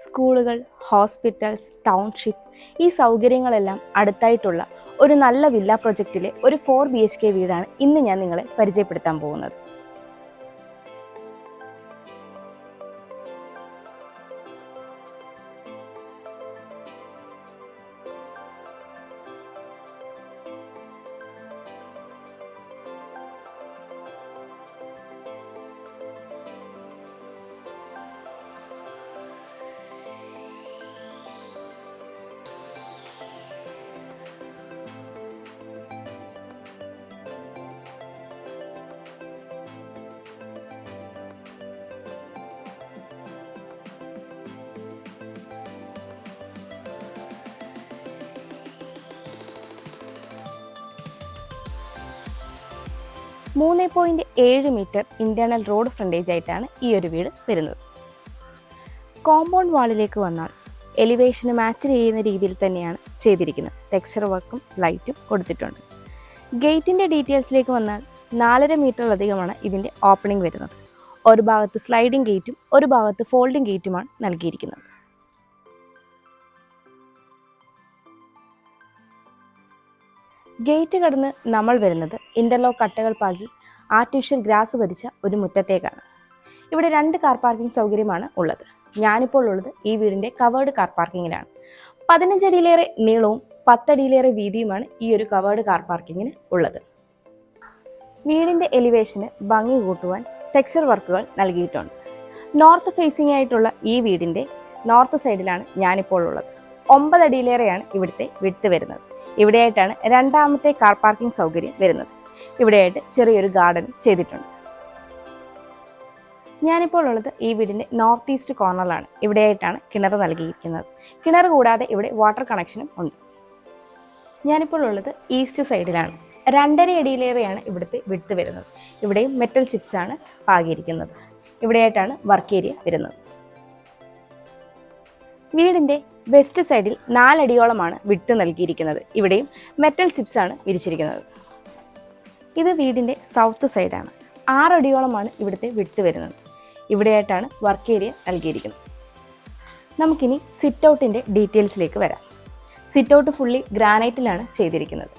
സ്കൂളുകൾ, hospitals, township ഈ സൗകര്യങ്ങളെല്ലാം അടുത്തായിട്ടുള്ള ഒരു നല്ല വില്ല പ്രൊജക്റ്റിലെ ഒരു 4 BHK വീടാണ് ഇന്ന് ഞാൻ നിങ്ങളെ പരിചയപ്പെടുത്താൻ പോകുന്നത്. .7 ഇന്റേണൽ റോഡ് ഫ്രണ്ടേജ് ആയിട്ടാണ് ഈ ഒരു വീട് വരുന്നത്. കോമ്പൗണ്ട് വാളിലേക്ക് വന്നാൽ എലിവേഷന് മാച്ച് ചെയ്യുന്ന രീതിയിൽ തന്നെയാണ് ചെയ്തിരിക്കുന്നത്. ടെക്സ്ചർ വർക്കും ലൈറ്റും കൊടുത്തിട്ടുണ്ട്. ഗേറ്റിൻ്റെ ഡീറ്റെയിൽസിലേക്ക് വന്നാൽ 4.5 മീറ്ററിലധികമാണ് ഇതിൻ്റെ ഓപ്പണിംഗ് വരുന്നത്. ഒരു ഭാഗത്ത് സ്ലൈഡിംഗ് ഗേറ്റും ഒരു ഭാഗത്ത് ഫോൾഡിംഗ് ഗേറ്റുമാണ് നൽകിയിരിക്കുന്നത്. ഗേറ്റ് കടന്ന് നമ്മൾ വരുന്നത് ഇൻ്റർലോക്ക് കട്ടകൾ പാകി ആർട്ടിഫിഷ്യൽ ഗ്രാസ് പതിച്ച ഒരു മുറ്റത്തേക്കാണ്. ഇവിടെ 2 കാർ പാർക്കിംഗ് സൗകര്യമാണ് ഉള്ളത്. ഞാനിപ്പോൾ ഉള്ളത് ഈ വീടിൻ്റെ കവേർഡ് കാർ പാർക്കിങ്ങിലാണ്. 15 അടിയിലേറെ നീളവും 10 അടിയിലേറെ വീതിയുമാണ് ഈ ഒരു കവേർഡ് കാർ പാർക്കിങ്ങിന് ഉള്ളത്. വീടിൻ്റെ എലിവേഷന് ഭംഗി കൂട്ടുവാൻ ടെക്സ്ചർ വർക്കുകൾ നൽകിയിട്ടുണ്ട്. നോർത്ത് ഫേസിംഗ് ആയിട്ടുള്ള ഈ വീടിൻ്റെ നോർത്ത് സൈഡിലാണ് ഞാനിപ്പോൾ ഉള്ളത്. 9 അടിയിലേറെയാണ് ഇവിടുത്തെ വിഡ്ത്ത് വരുന്നത്. ഇവിടെയായിട്ടാണ് രണ്ടാമത്തെ കാർ പാർക്കിംഗ് സൗകര്യം വരുന്നത്. ഇവിടെയായിട്ട് ചെറിയൊരു ഗാർഡൻ ചെയ്തിട്ടുണ്ട്. ഞാനിപ്പോൾ ഉള്ളത് ഈ വീടിൻ്റെ നോർത്ത് ഈസ്റ്റ് കോർണറിലാണ്. ഇവിടെയായിട്ടാണ് കിണർ നൽകിയിരിക്കുന്നത്. കിണർ കൂടാതെ ഇവിടെ വാട്ടർ കണക്ഷനും ഉണ്ട്. ഞാനിപ്പോൾ ഉള്ളത് ഈസ്റ്റ് സൈഡിലാണ്. 2.5 അടിയിലേറെയാണ് ഇവിടുത്തെ വിഡ്ത്ത് വരുന്നത്. ഇവിടെയും മെറ്റൽ ചിപ്സാണ് പാകിയിരിക്കുന്നത്. ഇവിടെയായിട്ടാണ് വർക്ക് ഏരിയ വരുന്നത്. വീടിൻ്റെ വെസ്റ്റ് സൈഡിൽ 4 അടിയോളമാണ് വിഡ്ത്ത് നൽകിയിരിക്കുന്നത്. ഇവിടെയും മെറ്റൽ ചിപ്സാണ് വിരിച്ചിരിക്കുന്നത്. ഇത് വീടിൻ്റെ സൗത്ത് സൈഡാണ്. 6 അടിയോളമാണ് ഇവിടുത്തെ വിഡ്ത്ത് വരുന്നത്. ഇവിടെയായിട്ടാണ് വർക്ക് ഏരിയ നൽകിയിരിക്കുന്നത്. നമുക്കിനി സിറ്റ് ഔട്ടിൻ്റെ ഡീറ്റെയിൽസിലേക്ക് വരാം. സിറ്റ് ഔട്ട് ഫുള്ളി ഗ്രാനൈറ്റിലാണ് ചെയ്തിരിക്കുന്നത്.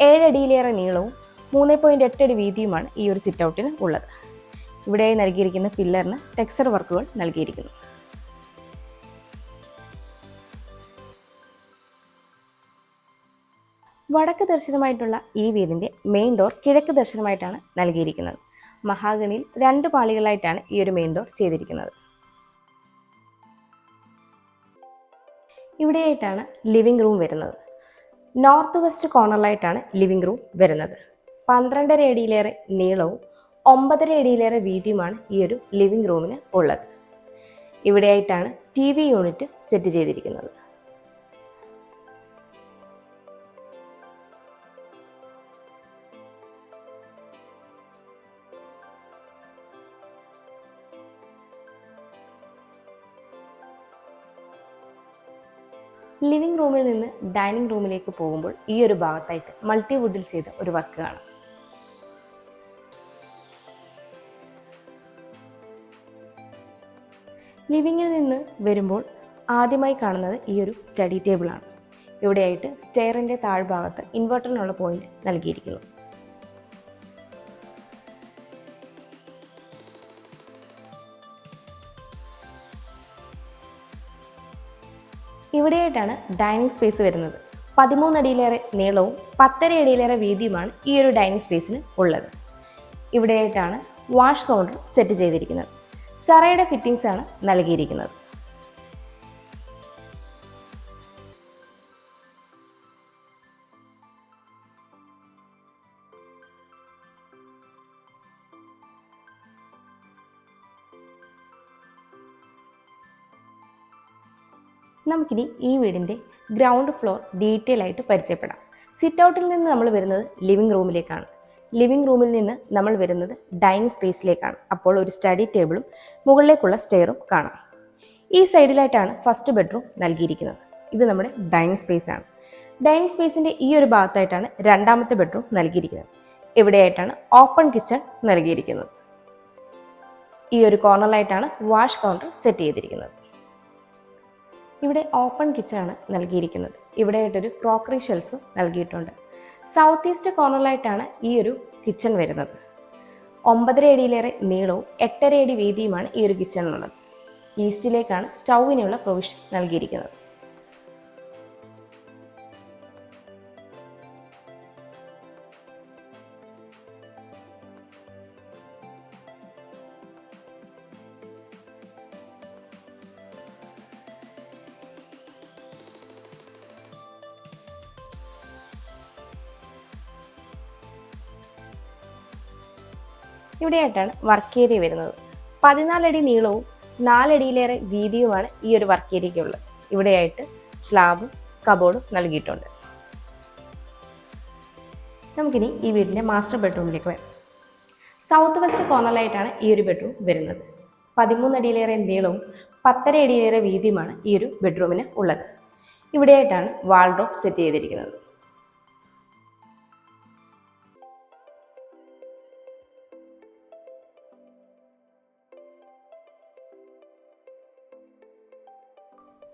7 അടിയിലേറെ നീളവും 3.8 അടി വീതിയുമാണ് ഈ ഒരു സിറ്റ് ഔട്ടിന് ഉള്ളത്. ഇവിടെയായി നൽകിയിരിക്കുന്ന പില്ലറിന് ടെക്സ്ചർ വർക്കുകൾ നൽകിയിരിക്കുന്നു. വടക്ക് ദർശനമായിട്ടുള്ള ഈ വീടിൻ്റെ മെയിൻ ഡോർ കിഴക്ക് ദർശനമായിട്ടാണ് നൽകിയിരിക്കുന്നത്. മഹാഗണിയിൽ 2 പാളികളായിട്ടാണ് ഈ ഒരു മെയിൻ ഡോർ ചെയ്തിരിക്കുന്നത്. ഇവിടെയായിട്ടാണ് ലിവിംഗ് റൂം വരുന്നത്. നോർത്ത് വെസ്റ്റ് കോർണറിലായിട്ടാണ് ലിവിംഗ് റൂം വരുന്നത്. 12.5 അടിയിലേറെ നീളവും 9.5 അടിയിലേറെ വീതിയുമാണ് ഈ ഒരു ലിവിംഗ് റൂമിന് ഉള്ളത്. ഇവിടെയായിട്ടാണ് TV യൂണിറ്റ് സെറ്റ് ചെയ്തിരിക്കുന്നത്. ലിവിംഗ് റൂമിൽ നിന്ന് ഡൈനിങ് റൂമിലേക്ക് പോകുമ്പോൾ ഈ ഒരു ഭാഗത്തായിട്ട് മൾട്ടിവുഡിൽ ചെയ്ത ഒരു വർക്ക് കാണാം. ലിവിങ്ങിൽ നിന്ന് വരുമ്പോൾ ആദ്യമായി കാണുന്നത് ഈ ഒരു സ്റ്റഡി ടേബിളാണ്. ഇവിടെയായിട്ട് സ്റ്റെയറിൻ്റെ താഴ്ഭാഗത്ത് ഇൻവെർട്ടറിനുള്ള പോയിന്റ് നൽകിയിരിക്കുന്നു. ഇവിടെയായിട്ടാണ് ഡൈനിങ് സ്പേസ് വരുന്നത്. 13 അടിയിലേറെ നീളവും 10.5 അടിയിലേറെ വീതിയുമാണ് ഈ ഒരു ഡൈനിങ് സ്പേസിന് ഉള്ളത്. ഇവിടെയായിട്ടാണ് വാഷ് കൗണ്ടർ സെറ്റ് ചെയ്തിരിക്കുന്നത്. സറയുടെ ഫിറ്റിംഗ്സ് ആണ് നൽകിയിരിക്കുന്നത്. നമുക്കിനി ഈ വീടിൻ്റെ ഗ്രൗണ്ട് ഫ്ലോർ ഡീറ്റെയിൽ ആയിട്ട് പരിചയപ്പെടാം. സിറ്റ് ഔട്ടിൽ നിന്ന് നമ്മൾ വരുന്നത് ലിവിംഗ് റൂമിലേക്കാണ്. ലിവിംഗ് റൂമിൽ നിന്ന് നമ്മൾ വരുന്നത് ഡൈനിങ് സ്പേസിലേക്കാണ്. അപ്പോൾ ഒരു സ്റ്റഡി ടേബിളും മുകളിലേക്കുള്ള സ്റ്റെയറും കാണാം. ഈ സൈഡിലായിട്ടാണ് ഫസ്റ്റ് ബെഡ്റൂം നൽകിയിരിക്കുന്നത്. ഇത് നമ്മുടെ ഡൈനിങ് സ്പേസ് ആണ്. ഡൈനിങ് സ്പേസിൻ്റെ ഈ ഒരു ഭാഗത്തായിട്ടാണ് രണ്ടാമത്തെ ബെഡ്റൂം നൽകിയിരിക്കുന്നത്. ഇവിടെയായിട്ടാണ് ഓപ്പൺ കിച്ചൺ നൽകിയിരിക്കുന്നത്. ഈ ഒരു കോർണറിലായിട്ടാണ് വാഷ് കൗണ്ടർ സെറ്റ് ചെയ്തിരിക്കുന്നത്. ഇവിടെ ഓപ്പൺ കിച്ചണാണ് നൽകിയിരിക്കുന്നത്. ഇവിടെയായിട്ടൊരു ക്രോക്കറി ഷെൽഫ് നൽകിയിട്ടുണ്ട്. സൗത്ത് ഈസ്റ്റ് കോർണറിലായിട്ടാണ് ഈ ഒരു കിച്ചൺ വരുന്നത്. 9.5 അടിയിലേറെ നീളവും 8.5 അടി വീതിയുമാണ് ഈ ഒരു കിച്ചണിനുള്ളത്. ഈസ്റ്റിലേക്കാണ് സ്റ്റൗവിനുള്ള പ്രൊവിഷൻ നൽകിയിരിക്കുന്നത്. ഇവിടെയായിട്ടാണ് വർക്ക് ഏരിയ വരുന്നത്. 14 അടി നീളവും 4 അടിയിലേറെ വീതിയുമാണ് ഈ ഒരു വർക്ക് ഏരിയയ്ക്കുള്ളത്. ഇവിടെയായിട്ട് സ്ലാബും കബോർഡും നൽകിയിട്ടുണ്ട്. നമുക്കിനി ഈ വീടിൻ്റെ മാസ്റ്റർ ബെഡ്റൂമിലേക്ക് വരാം. സൗത്ത് വെസ്റ്റ് കോർണറിലായിട്ടാണ് ഈ ഒരു ബെഡ്റൂം വരുന്നത്. 13 അടിയിലേറെ നീളവും 10.5 അടിയിലേറെ വീതിയുമാണ് ഈ ഒരു ബെഡ്റൂമിന് ഉള്ളത്. ഇവിടെയായിട്ടാണ് വാൾഡ്രോബ് സെറ്റ് ചെയ്തിരിക്കുന്നത്.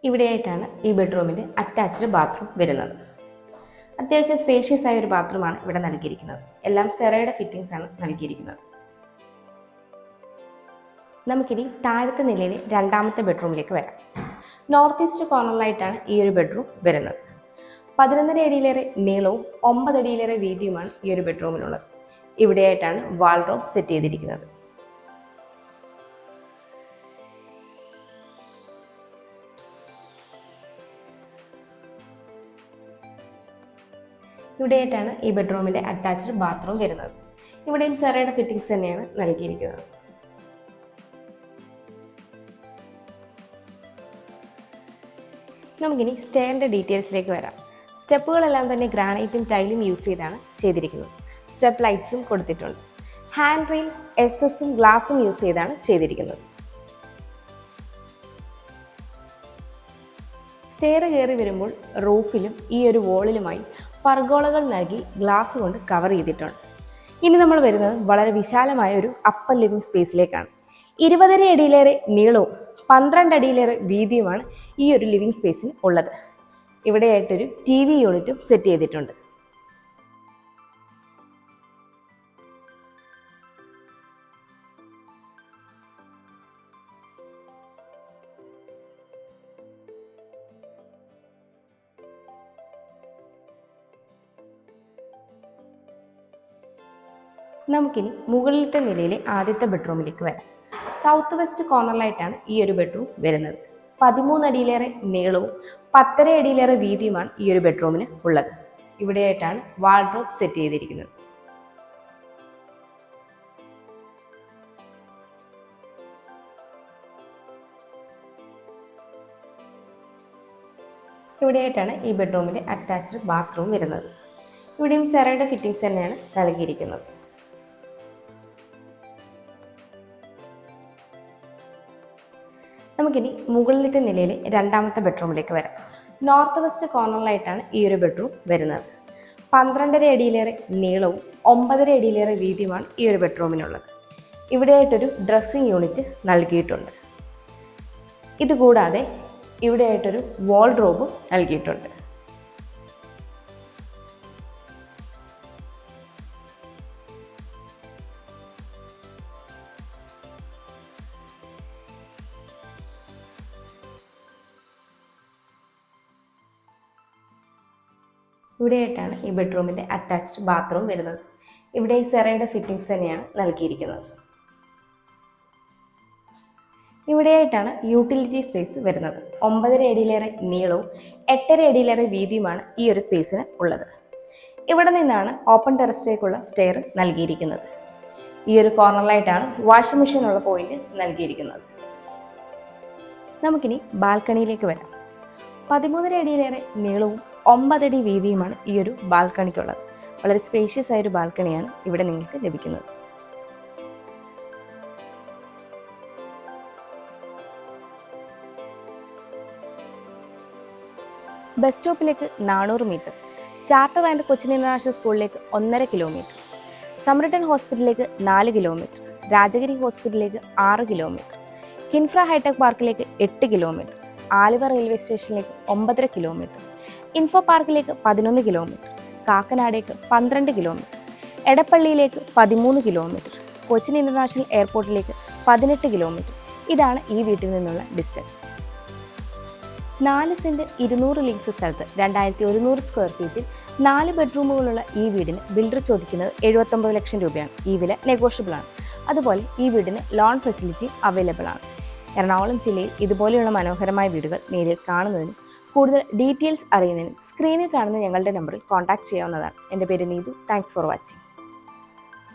ഇവിടെയായിട്ടാണ് ഈ ബെഡ്റൂമിൻ്റെ അറ്റാച്ച്ഡ് ബാത്റൂം വരുന്നത്. അത്യാവശ്യം സ്പേഷ്യസ് ആയ ഒരു ബാത്റൂമാണ് ഇവിടെ നൽകിയിരിക്കുന്നത്. എല്ലാം സെറയുടെ ഫിറ്റിംഗ്സ് ആണ് നൽകിയിരിക്കുന്നത്. നമുക്കിനി താഴത്തെ നിലയിലെ രണ്ടാമത്തെ ബെഡ്റൂമിലേക്ക് വരാം. നോർത്ത് ഈസ്റ്റ് കോർണറിലായിട്ടാണ് ഈ ഒരു ബെഡ്റൂം വരുന്നത്. 11.5 അടിയിലേറെ നീളവും 9 അടിയിലേറെ വീതിയുമാണ് ഈ ഒരു ബെഡ്റൂമിനുള്ളത്. ഇവിടെയായിട്ടാണ് വാൾഡ്രോബ് സെറ്റ് ചെയ്തിരിക്കുന്നത്. ഇവിടെയായിട്ടാണ് ഈ ബെഡ്റൂമിൻ്റെ അറ്റാച്ച്ഡ് ബാത്റൂം വരുന്നത്. ഇവിടെയും സെറയുടെ ഫിറ്റിംഗ്സ് തന്നെയാണ് നൽകിയിരിക്കുന്നത്. നമുക്കിനി സ്റ്റെയറിൻ്റെ ഡീറ്റെയിൽസിലേക്ക് വരാം. സ്റ്റെപ്പുകളെല്ലാം തന്നെ ഗ്രാനൈറ്റും ടൈലും യൂസ് ചെയ്താണ് ചെയ്തിരിക്കുന്നത്. സ്റ്റെപ്പ് ലൈറ്റ്സും കൊടുത്തിട്ടുണ്ട്. ഹാൻഡ് റെയിൽ SS ഗ്ലാസും യൂസ് ചെയ്താണ് ചെയ്തിരിക്കുന്നത്. സ്റ്റെയർ കയറി വരുമ്പോൾ റൂഫിലും ഈ ഒരു വോളിലുമായി പർഗോളകൾ നൽകി ഗ്ലാസ് കൊണ്ട് കവർ ചെയ്തിട്ടുണ്ട്. ഇനി നമ്മൾ വരുന്നത് വളരെ വിശാലമായ ഒരു അപ്പർ ലിവിംഗ് സ്പേസിലേക്കാണ്. 20.5 അടിയിലേറെ നീളവും 12 അടിയിലേറെ വീതിയുമാണ് ഈ ഒരു ലിവിംഗ് സ്പേസിൽ ഉള്ളത്. ഇവിടെയായിട്ടൊരു TV യൂണിറ്റും സെറ്റ് ചെയ്തിട്ടുണ്ട്. നമുക്കിനി മുകളിലത്തെ നിലയിലെ ആദ്യത്തെ ബെഡ്റൂമിലേക്ക് വരാം. സൗത്ത് വെസ്റ്റ് കോർണറിലായിട്ടാണ് ഈ ഒരു ബെഡ്റൂം വരുന്നത്. 13 അടിയിലേറെ നീളവും 10.5 അടിയിലേറെ വീതിയുമാണ് ഈ ഒരു ബെഡ്റൂമിന് ഉള്ളത്. ഇവിടെയായിട്ടാണ് വാർഡ്രോബ് സെറ്റ് ചെയ്തിരിക്കുന്നത്. ഇവിടെയായിട്ടാണ് ഈ ബെഡ്റൂമിൻ്റെ അറ്റാച്ച്ഡ് ബാത്റൂം വരുന്നത്. ഇവിടെയും സെറയുടെ ഫിറ്റിംഗ്സ് തന്നെയാണ് നൽകിയിരിക്കുന്നത്. നമുക്കിനി മുകളിലത്തെ നിലയിലെ രണ്ടാമത്തെ ബെഡ്റൂമിലേക്ക് വരാം. നോർത്ത് വെസ്റ്റ് കോർണറിലായിട്ടാണ് ഈ ഒരു ബെഡ്റൂം വരുന്നത്. 12.5 അടിയിലേറെ നീളവും 9.5 അടിയിലേറെ വീതിയുമാണ് ഈ ഒരു ബെഡ്റൂമിനുള്ളത്. ഇവിടെയായിട്ടൊരു ഡ്രസ്സിംഗ് യൂണിറ്റ് നൽകിയിട്ടുണ്ട്. ഇതുകൂടാതെ ഇവിടെയായിട്ടൊരു വാൾഡ്രോബും നൽകിയിട്ടുണ്ട്. ഇവിടെയായിട്ടാണ് ഈ ബെഡ്റൂമിൻ്റെ അറ്റാച്ച്ഡ് ബാത്റൂം വരുന്നത്. ഇവിടെ ഈ സെറയുടെ ഫിറ്റിംഗ്സ് തന്നെയാണ് നൽകിയിരിക്കുന്നത്. ഇവിടെയായിട്ടാണ് യൂട്ടിലിറ്റി സ്പേസ് വരുന്നത്. 9.5 അടിയിലേറെ നീളവും 8.5 അടിയിലേറെ വീതിയുമാണ് ഈ ഒരു സ്പേസിന് ഉള്ളത്. ഇവിടെ നിന്നാണ് ഓപ്പൺ ടെറസിലേക്കുള്ള സ്റ്റെയർ നൽകിയിരിക്കുന്നത്. ഈ ഒരു കോർണറിലായിട്ടാണ് വാഷിംഗ് മെഷീൻ ഉള്ള പോയിന്റ് നൽകിയിരിക്കുന്നത്. നമുക്കിനി ബാൽക്കണിയിലേക്ക് വരാം. 13.5 അടിയിലേറെ നീളവും 9 അടി വീതിയുമാണ് ഈ ഒരു ബാൽക്കണിക്കുള്ളത്. വളരെ സ്പേഷ്യസ് ആയൊരു ബാൽക്കണിയാണ് ഇവിടെ നിങ്ങൾക്ക് ലഭിക്കുന്നത്. ബസ് സ്റ്റോപ്പിലേക്ക് 400 metre, charter and Cochin international സ്കൂളിലേക്ക് 1.5 കിലോമീറ്റർ, സമൃദ്ധൻ ഹോസ്പിറ്റലിലേക്ക് 4 കിലോമീറ്റർ, രാജഗിരി ഹോസ്പിറ്റലിലേക്ക് 6 കിലോമീറ്റർ, കിൻഫ്ര ഹൈടെക് പാർക്കിലേക്ക് 8 കിലോമീറ്റർ, ആലുവ റെയിൽവേ സ്റ്റേഷനിലേക്ക് 9.5 കിലോമീറ്റർ, ഇൻഫോ പാർക്കിലേക്ക് 11 കിലോമീറ്റർ, കാക്കനാടേക്ക് 12 കിലോമീറ്റർ, എടപ്പള്ളിയിലേക്ക് 13 കിലോമീറ്റർ, കൊച്ചിൻ ഇൻ്റർനാഷണൽ എയർപോർട്ടിലേക്ക് 18 കിലോമീറ്റർ. ഇതാണ് ഈ വീട്ടിൽ നിന്നുള്ള ഡിസ്റ്റൻസ്. 4 സെൻറ്റ് 200 ലീഗ്സ് സ്ഥലത്ത് 2100 സ്ക്വയർ ഫീറ്റിൽ 4 ബെഡ്റൂമുകളുള്ള ഈ വീടിന് ബിൽഡർ ചോദിക്കുന്നത് 79 ലക്ഷം രൂപയാണ്. ഈ വില നെഗോഷ്യബിൾ ആണ്. അതുപോലെ ഈ വീടിന് ലോൺ ഫെസിലിറ്റി അവൈലബിൾ ആണ്. എറണാകുളം ജില്ലയിൽ ഇതുപോലെയുള്ള മനോഹരമായ വീടുകൾ നേരിൽ കാണുന്നതിനും കൂടുതൽ ഡീറ്റെയിൽസ് അറിയുന്നതിനും സ്ക്രീനിൽ കാണുന്ന ഞങ്ങളുടെ നമ്പറിൽ കോൺടാക്ട് ചെയ്യാവുന്നതാണ്. എൻ്റെ പേര് നീതു. Thanks for watching.